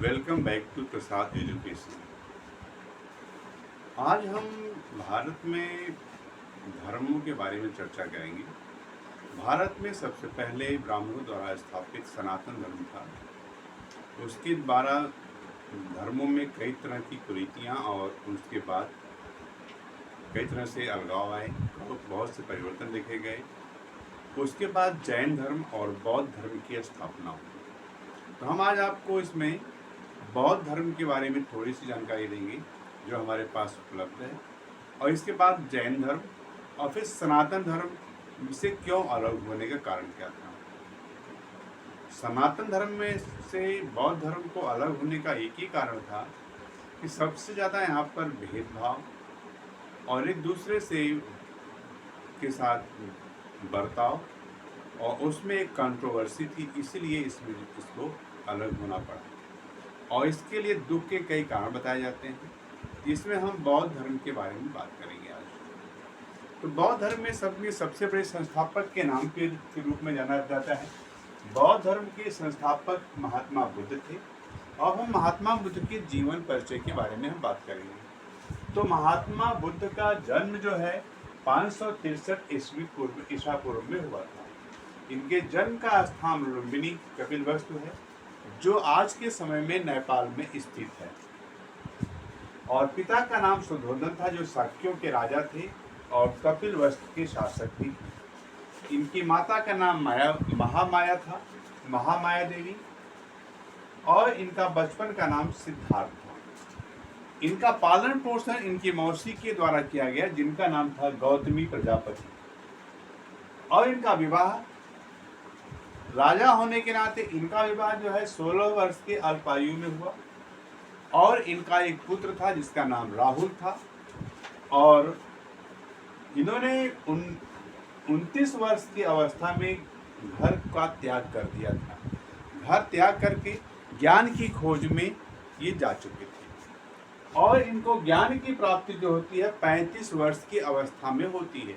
Welcome back to Prasad education. आज हम भारत में धर्मों के बारे में चर्चा करेंगे। भारत में सबसे पहले ब्राह्मणों द्वारा स्थापित सनातन धर्म था। उसके द्वारा धर्मों में कई तरह की कुरीतियाँ और उसके बाद कई तरह से अलगाव आए, बहुत से परिवर्तन देखे गए। उसके बाद जैन धर्म और बौद्ध धर्म की स्थापना हुई। तो हम आज आपको इसमें बौद्ध धर्म के बारे में थोड़ी सी जानकारी देंगे जो हमारे पास उपलब्ध है, और इसके बाद जैन धर्म और फिर सनातन धर्म से क्यों अलग होने का कारण क्या था। सनातन धर्म में से बौद्ध धर्म को अलग होने का एक ही कारण था कि सबसे ज़्यादा यहाँ पर भेदभाव और एक दूसरे से के साथ बर्ताव और उसमें एक कंट्रोवर्सी थी, इसीलिए इसको अलग होना पड़ा। और इसके लिए दुख के कई कारण बताए जाते हैं। इसमें हम बौद्ध धर्म के बारे में बात करेंगे आज। तो बौद्ध धर्म में सबसे बड़े संस्थापक के नाम के रूप में जाना जाता है। बौद्ध धर्म के संस्थापक महात्मा बुद्ध थे। अब हम महात्मा बुद्ध के जीवन परिचय के बारे में हम बात करेंगे। तो महात्मा बुद्ध का जन्म जो है 563 ईसा पूर्व में हुआ था। इनके जन्म का स्थान लुम्बिनी कपिलवस्तु है, जो आज के समय में नेपाल में स्थित है। और पिता का नाम सुधोधन था, जो शाक्यों के राजा थे और कपिलवस्तु के शासक थे। इनकी माता का नाम महामाया था, महामाया देवी, और इनका बचपन का नाम सिद्धार्थ था। इनका पालन पोषण इनकी मौसी के द्वारा किया गया, जिनका नाम था गौतमी प्रजापति। और इनका विवाह, राजा होने के नाते इनका विवाह जो है 16 वर्ष के अल्पायु में हुआ। और इनका एक पुत्र था जिसका नाम राहुल था। और इन्होंने 29 वर्ष की अवस्था में घर का त्याग कर दिया था। घर त्याग करके ज्ञान की खोज में ये जा चुके थे। और इनको ज्ञान की प्राप्ति जो होती है 35 वर्ष की अवस्था में होती है।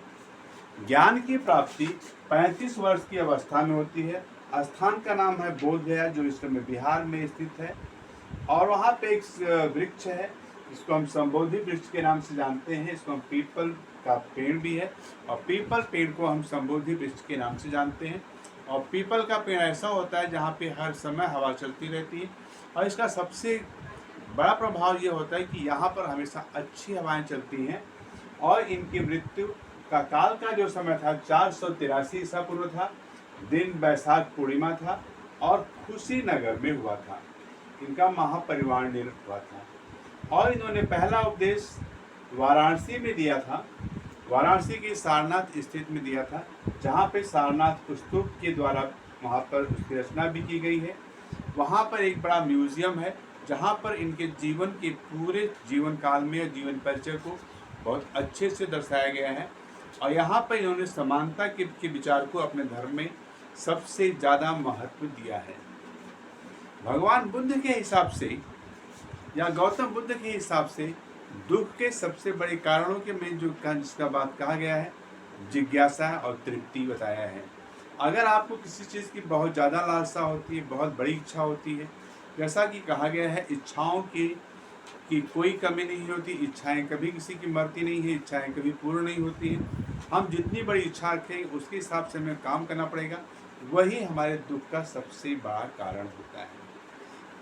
ज्ञान की प्राप्ति 35 वर्ष की अवस्था में होती है। स्थान का नाम है बोध गया, जो इस समय बिहार में स्थित है। और वहाँ पे एक वृक्ष है जिसको हम संबोधि वृक्ष के नाम से जानते हैं। इसको हम पीपल का पेड़ भी है, और पीपल पेड़ को हम संबोधि वृक्ष के नाम से जानते हैं। और पीपल का पेड़ ऐसा होता है जहाँ पे हर समय हवा चलती रहती है। और इसका सबसे बड़ा प्रभाव ये होता है कि यहाँ पर हमेशा अच्छी हवाएं चलती हैं। और इनकी मृत्यु का काल का जो समय था 483 ईसा पूर्व था। दिन वैशाख पूर्णिमा था और कुशीनगर में हुआ था। इनका महापरिनिर्वाण हुआ था। और इन्होंने पहला उपदेश वाराणसी में दिया था। वाराणसी के सारनाथ स्थित में दिया था, जहाँ पे सारनाथ स्तूप के द्वारा वहाँ पर उसकी रचना भी की गई है। वहाँ पर एक बड़ा म्यूजियम है, जहाँ पर इनके जीवन के पूरे जीवन काल में जीवन परिचय को बहुत अच्छे से दर्शाया गया है। और यहाँ पर इन्होंने समानता के विचार को अपने धर्म में सबसे ज़्यादा महत्व दिया है। भगवान बुद्ध के हिसाब से या गौतम बुद्ध के हिसाब से दुख के सबसे बड़े कारणों के में जो जिसका बात कहा गया है, जिज्ञासा और तृप्ति बताया है। अगर आपको किसी चीज़ की बहुत ज़्यादा लालसा होती है, बहुत बड़ी इच्छा होती है, जैसा कि कहा गया है इच्छाओं की कोई कमी नहीं होती, इच्छाएं कभी किसी की मरती नहीं है, इच्छाएं कभी पूर्ण नहीं होती हैं। हम जितनी बड़ी इच्छा रखें उसके हिसाब से हमें काम करना पड़ेगा, वही हमारे दुख का सबसे बड़ा कारण होता है।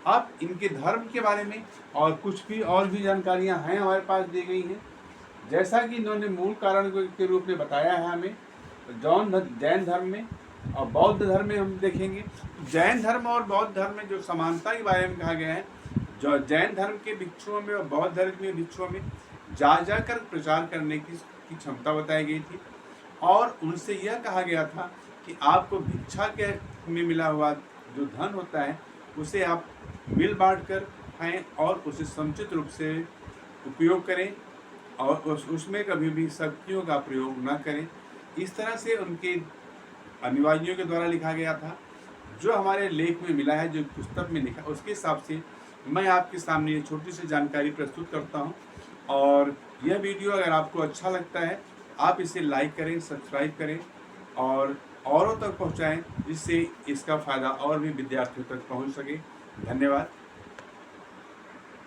अब इनके धर्म के बारे में और भी जानकारियां हैं हमारे पास दी गई हैं। जैसा कि इन्होंने मूल कारण के रूप में बताया है हमें जैन धर्म में और बौद्ध धर्म में हम देखेंगे। जैन धर्म और बौद्ध धर्म में जो समानता के बारे में कहा गया है, जो जैन धर्म के भिक्षुओं में और बौद्ध धर्म के भिक्षुओं में जाकर प्रचार करने की क्षमता बताई गई थी। और उनसे यह कहा गया था कि आपको भिक्षा के में मिला हुआ जो धन होता है उसे आप मिल बांट कर खाएँ और उसे समुचित रूप से उपयोग करें, और उसमें कभी भी शक्तियों का प्रयोग न करें। इस तरह से उनके अनुयायियों के द्वारा लिखा गया था। जो हमारे लेख में मिला है, जो पुस्तक में लिखा, उसके हिसाब से मैं आपके सामने ये छोटी सी जानकारी प्रस्तुत करता हूँ। और यह वीडियो अगर आपको अच्छा लगता है, आप इसे लाइक करें, सब्सक्राइब करें और औरों तक पहुँचाएँ, जिससे इसका फ़ायदा और भी विद्यार्थियों तक पहुँच सके। धन्यवाद।